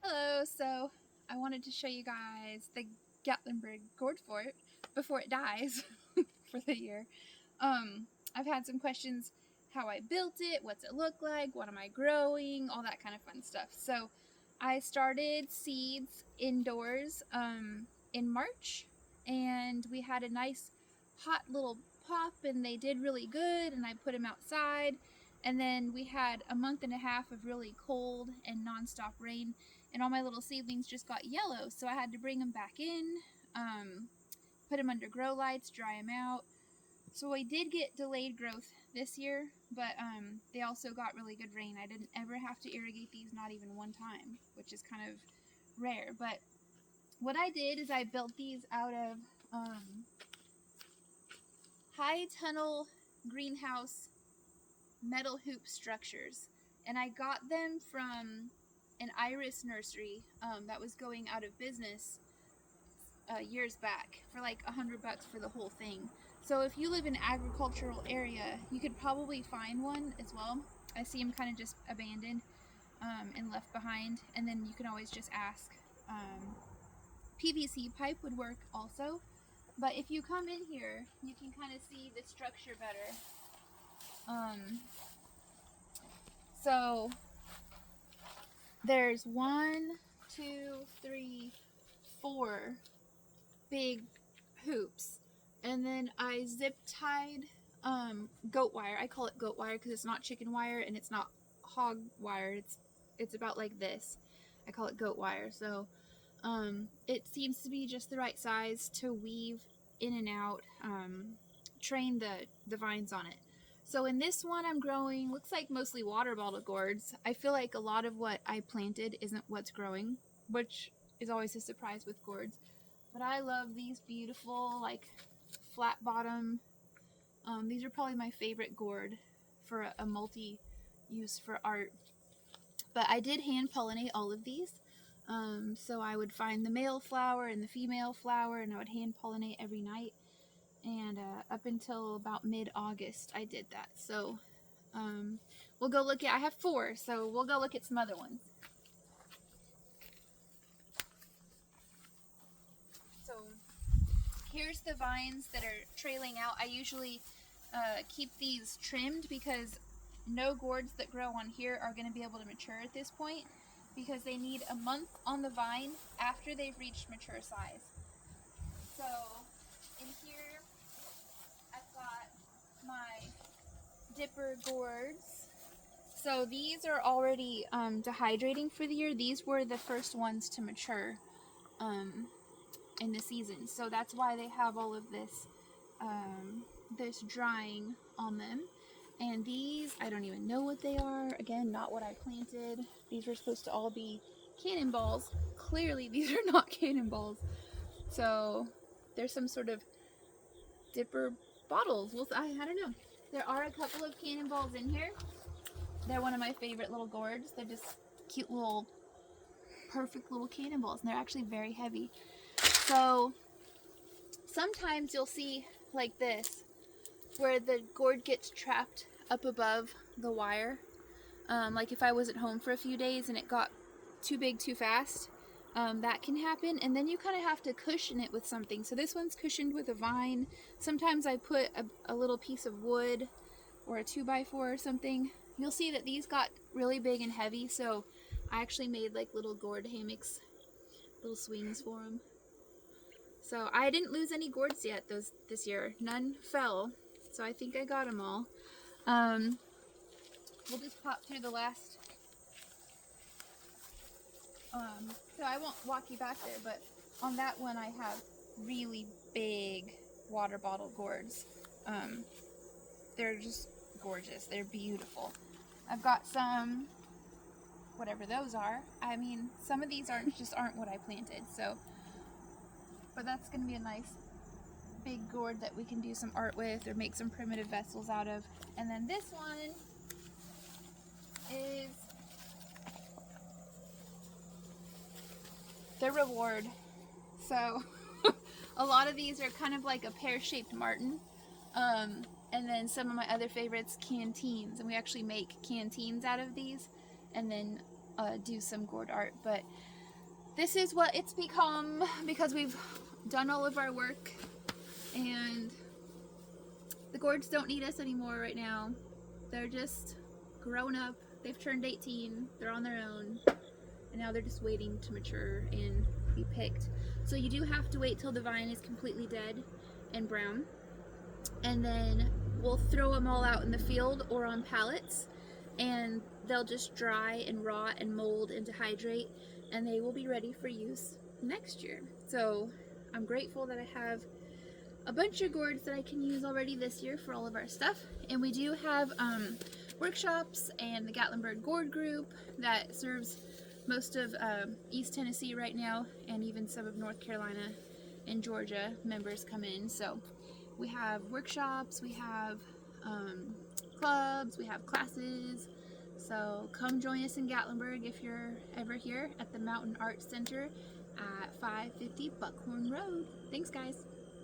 Hello, so I wanted to show you guys the Gatlinburg gourd fort before it dies for the year. I've had some questions how I built it, what's it look like, what am I growing, all that kind of fun stuff. So I started seeds indoors in March, and we had a nice hot little pop and they did really good, and I put them outside. And then we had a month and a half of really cold and nonstop rain, and all my little seedlings just got yellow, so I had to bring them back in, put them under grow lights, dry them out. So I did get delayed growth this year, but they also got really good rain. I didn't ever have to irrigate these, not even one time, which is kind of rare. But what I did is I built these out of high tunnel greenhouse metal hoop structures, and I got them from an iris nursery that was going out of business years back for like $100 for the whole thing. So if you live in an agricultural area, you could probably find one as well. I see them kind of just abandoned and left behind, and then you can always just ask. PVC pipe would work also, but if you come in here, you can kind of see the structure better. So there's 1, 2, 3, 4 big hoops, and then I zip tied goat wire. I call it goat wire because it's not chicken wire and it's not hog wire. It's about like this. I call it goat wire. So it seems to be just the right size to weave in and out, train the vines on it. So in this one I'm growing, looks like mostly water bottle gourds. I feel like a lot of what I planted isn't what's growing, which is always a surprise with gourds. But I love these beautiful, like, flat bottom. These are probably my favorite gourd for a multi-use for art. But I did hand pollinate all of these. So I would find the male flower and the female flower, and I would hand pollinate every night. And up until about mid-August, I did that. So we'll go look at, I have 4, so we'll go look at some other ones. So here's the vines that are trailing out. I usually keep these trimmed because no gourds that grow on here are going to be able to mature at this point, because they need a month on the vine after they've reached mature size. So in here I've got my dipper gourds. So these are already dehydrating for the year. These were the first ones to mature in the season, so that's why they have all of this this drying on them. And these, I don't even know what they are. Again, not what I planted. These were supposed to all be cannonballs. Clearly these are not cannonballs, so there's some sort of dipper bottles. Well, I don't know. There are a couple of cannonballs in here. They're one of my favorite little gourds. They're just cute little, perfect little cannonballs, and they're actually very heavy. So sometimes you'll see like this, where the gourd gets trapped up above the wire. Like if I wasn't home for a few days and it got too big too fast, that can happen. And then you kind of have to cushion it with something. So this one's cushioned with a vine. Sometimes I put a little piece of wood or a 2x4 or something. You'll see that these got really big and heavy, so I actually made like little gourd hammocks, little swings for them. So I didn't lose any gourds yet this year. None fell, so I think I got them all. We'll just pop through the last. So I won't walk you back there, but on that one I have really big water bottle gourds. They're just gorgeous. They're beautiful. I've got some, whatever those are. I mean, some of these aren't what I planted, so. But that's going to be a nice big gourd that we can do some art with or make some primitive vessels out of. And then this one is the reward. So a lot of these are kind of like a pear-shaped martin. And then some of my other favorites, canteens. And we actually make canteens out of these and then do some gourd art. But this is what it's become because we've done all of our work, and the Gourds don't need us anymore right now. They're just grown up. They've turned 18. They're on their own. And now they're just waiting to mature and be picked. So you do have to wait till the vine is completely dead and brown. And then we'll throw them all out in the field or on pallets. And they'll just dry and rot and mold and dehydrate. And they will be ready for use next year. So I'm grateful that I have a bunch of gourds that I can use already this year for all of our stuff. And we do have workshops and the Gatlinburg Gourd group that serves most of East Tennessee right now, and even some of North Carolina and Georgia members come in. So we have workshops, we have clubs, we have classes. So come join us in Gatlinburg if you're ever here at the Mountain Arts Center at 550 Buckhorn Road. Thanks, guys.